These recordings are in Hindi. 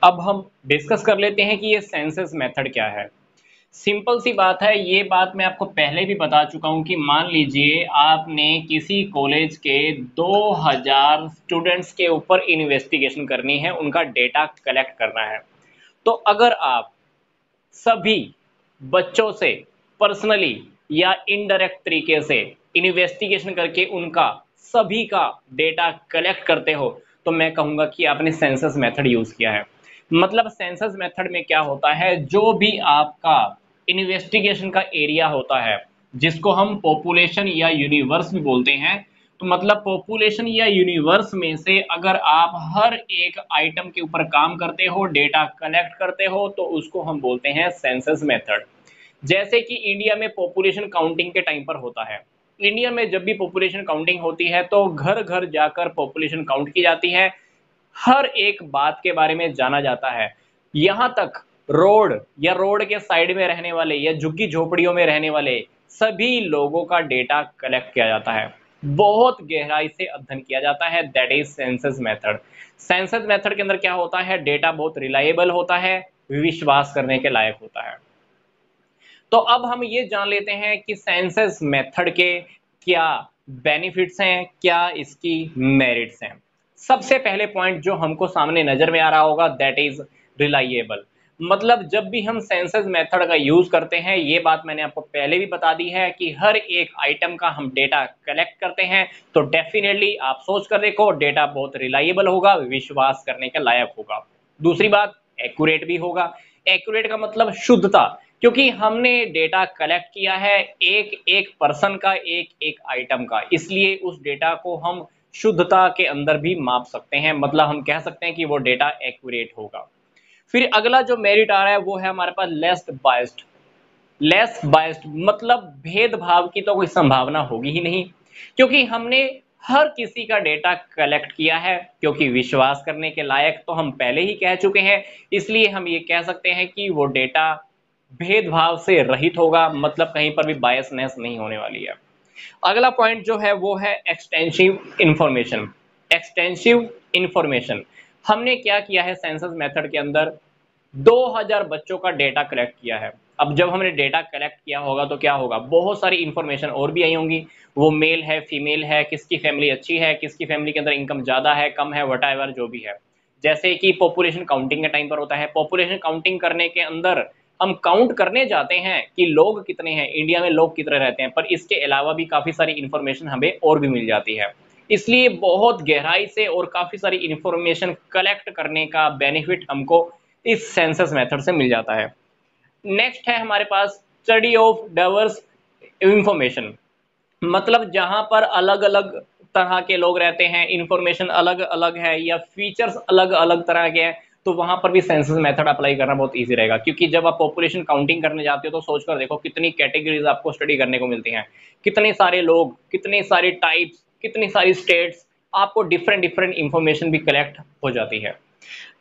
अब हम डिस्कस कर लेते हैं कि ये सेंसस मेथड क्या है। सिंपल सी बात है, ये बात मैं आपको पहले भी बता चुका हूँ कि मान लीजिए आपने किसी कॉलेज के 2000 स्टूडेंट्स के ऊपर इन्वेस्टिगेशन करनी है, उनका डेटा कलेक्ट करना है। तो अगर आप सभी बच्चों से पर्सनली या इनडायरेक्ट तरीके से इन्वेस्टिगेशन करके उनका सभी का डेटा कलेक्ट करते हो, तो मैं कहूँगा कि आपने सेंसस मेथड यूज़ किया है। मतलब सेंसस मेथड में क्या होता है, जो भी आपका इन्वेस्टिगेशन का एरिया होता है, जिसको हम पॉपुलेशन या यूनिवर्स भी बोलते हैं, तो मतलब पॉपुलेशन या यूनिवर्स में से अगर आप हर एक आइटम के ऊपर काम करते हो, डेटा कलेक्ट करते हो, तो उसको हम बोलते हैं सेंसस मेथड। जैसे कि इंडिया में पॉपुलेशन काउंटिंग के टाइम पर होता है। इंडिया में जब भी पॉपुलेशन काउंटिंग होती है तो घर घर जाकर पॉपुलेशन काउंट की जाती है, हर एक बात के बारे में जाना जाता है। यहाँ तक रोड या रोड के साइड में रहने वाले या झुग्गी झोपड़ियों में रहने वाले सभी लोगों का डेटा कलेक्ट किया जाता है, बहुत गहराई से अध्ययन किया जाता है। That is census method. Census method के अंदर क्या होता है, डेटा बहुत रिलायबल होता है, विश्वास करने के लायक होता है। तो अब हम ये जान लेते हैं कि सेंसस मेथड के क्या बेनिफिट्स हैं, क्या इसकी मेरिट्स हैं। सबसे पहले पॉइंट जो हमको सामने नजर में आ रहा होगा, दैट इज रिलायबल। मतलब जब भी हम सेंसस मेथड का यूज करते हैं, ये बात मैंने आपको पहले भी बता दी है कि हर एक आइटम का हम डेटा कलेक्ट करते हैं, तो डेफिनेटली आप सोच कर देखो, डेटा बहुत रिलायबल होगा, विश्वास करने के लायक होगा। दूसरी बात, एक्यूरेट भी होगा। एक्यूरेट का मतलब शुद्धता, क्योंकि हमने डेटा कलेक्ट किया है एक एक पर्सन का, एक एक आइटम का, इसलिए उस डेटा को हम शुद्धता के अंदर भी माप सकते हैं। मतलब हम कह सकते हैं कि वो डेटा एक्यूरेट होगा। फिर अगला जो मेरिट आ रहा है वो है हमारे पास लेस बायस्ड। लेस बायस्ड मतलब भेदभाव की तो कोई संभावना होगी ही नहीं, क्योंकि हमने हर किसी का डेटा कलेक्ट किया है। क्योंकि विश्वास करने के लायक तो हम पहले ही कह चुके हैं, इसलिए हम ये कह सकते हैं कि वो डेटा भेदभाव से रहित होगा, मतलब कहीं पर भी बायसनेस नहीं होने वाली है। अगला पॉइंट जो है वो है एक्सटेंसिव इंफॉर्मेशन। एक्सटेंसिव इंफॉर्मेशन, हमने क्या किया है सेंसस मेथड के अंदर, 2000 बच्चों का डेटा कलेक्ट किया है। अब जब हमने डेटा कलेक्ट किया होगा तो क्या होगा, बहुत सारी इंफॉर्मेशन और भी आई होंगी। वो मेल है, फीमेल है, किसकी फैमिली अच्छी है, किसकी फैमिली के अंदर इनकम ज़्यादा है, कम है, वट जो भी है। जैसे कि पॉपुलेशन काउंटिंग के टाइम पर होता है, पॉपुलेशन काउंटिंग करने के अंदर हम काउंट करने जाते हैं कि लोग कितने हैं, इंडिया में लोग कितने रहते हैं, पर इसके अलावा भी काफ़ी सारी इंफॉर्मेशन हमें और भी मिल जाती है। इसलिए बहुत गहराई से और काफ़ी सारी इंफॉर्मेशन कलेक्ट करने का बेनिफिट हमको इस सेंसस मेथड से मिल जाता है। नेक्स्ट है हमारे पास स्टडी ऑफ डाइवर्स इंफॉर्मेशन। मतलब जहां पर अलग अलग तरह के लोग रहते हैं, इंफॉर्मेशन अलग अलग है या फीचर्स अलग अलग तरह के हैं, तो वहां पर भी सेंसस मेथड अप्लाई करना बहुत इजी रहेगा। क्योंकि जब आप पॉपुलेशन काउंटिंग करने जाते हो तो सोचकर देखो कितनी कैटेगरीज आपको स्टडी करने को मिलती हैं, कितने सारे लोग, कितने सारे टाइप्स, कितनी सारी स्टेट्स, आपको डिफरेंट डिफरेंट इंफॉर्मेशन भी कलेक्ट हो जाती है।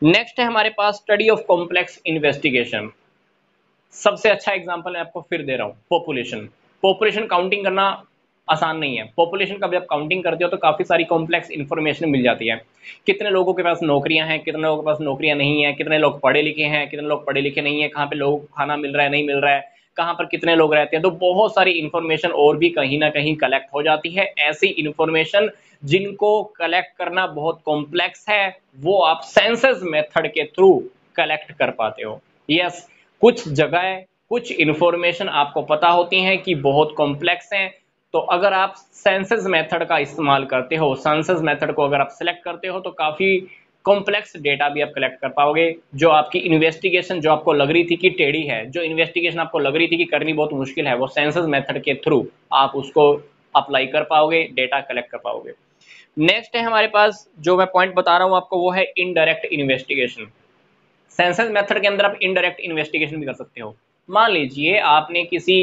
नेक्स्ट है हमारे पास स्टडी ऑफ कॉम्प्लेक्स इन्वेस्टिगेशन। सबसे अच्छा एग्जांपल मैं आपको फिर दे रहा हूं, पॉपुलेशन। पॉपुलेशन काउंटिंग करना आसान नहीं है। पॉपुलेशन का जब काउंटिंग करते हो तो काफी सारी कॉम्प्लेक्स इंफॉर्मेशन मिल जाती है। कितने लोगों के पास नौकरियां हैं, कितने लोगों के पास नौकरियां नहीं है, कितने लोग पढ़े लिखे हैं, कितने लोग पढ़े लिखे नहीं है, कहाँ पे लोगों को खाना मिल रहा है, नहीं मिल रहा है, कहाँ पर कितने लोग रहते हैं। तो बहुत सारी इंफॉर्मेशन और भी कहीं ना कहीं कलेक्ट हो जाती है। ऐसी इंफॉर्मेशन जिनको कलेक्ट करना बहुत कॉम्प्लेक्स है, वो आप सेंसस मेथड के थ्रू कलेक्ट कर पाते हो। यस, कुछ जगह, कुछ इंफॉर्मेशन आपको पता होती हैं कि बहुत कॉम्प्लेक्स हैं, तो अगर आप सेंसस मेथड का इस्तेमाल करते हो, सेंसस मेथड को अगर आप सेलेक्ट करते हो, तो काफ़ी कॉम्प्लेक्स डेटा भी आप कलेक्ट कर पाओगे। जो आपकी इन्वेस्टिगेशन जो आपको लग रही थी कि टेढ़ी है, जो इन्वेस्टिगेशन आपको लग रही थी कि करनी बहुत मुश्किल है, वो सेंसस मेथड के थ्रू आप उसको अप्लाई कर पाओगे, डेटा कलेक्ट कर पाओगे। नेक्स्ट है हमारे पास जो मैं पॉइंट बता रहा हूँ आपको, वो है इनडायरेक्ट इन्वेस्टिगेशन। सेंसस मेथड के अंदर आप इनडायरेक्ट इन्वेस्टिगेशन भी कर सकते हो। मान लीजिए आपने किसी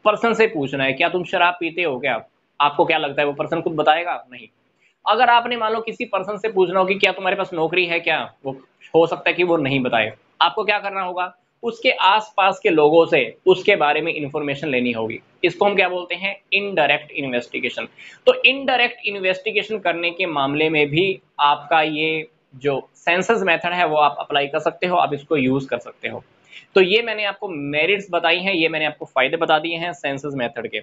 पर्सन से पूछना है, क्या तुम शराब पीते हो क्या, आपको क्या लगता है वो पर्सन खुद बताएगा? नहीं। अगर आपने मान लो किसी पर्सन से पूछना हो कि क्या तुम्हारे पास नौकरी है क्या, वो हो सकता है कि वो नहीं बताए। आपको क्या करना होगा, उसके आसपास के लोगों से उसके बारे में इंफॉर्मेशन लेनी होगी। इसको हम क्या बोलते हैं, इनडायरेक्ट इन्वेस्टिगेशन। तो इनडायरेक्ट इन्वेस्टिगेशन करने के मामले में भी आपका ये जो सेंसस मेथड है वो आप अप्लाई कर सकते हो, आप इसको यूज कर सकते हो। तो ये मैंने आपको मेरिट्स बताई हैं, ये मैंने आपको फायदे बता दिए हैं सेंसस मेथड के।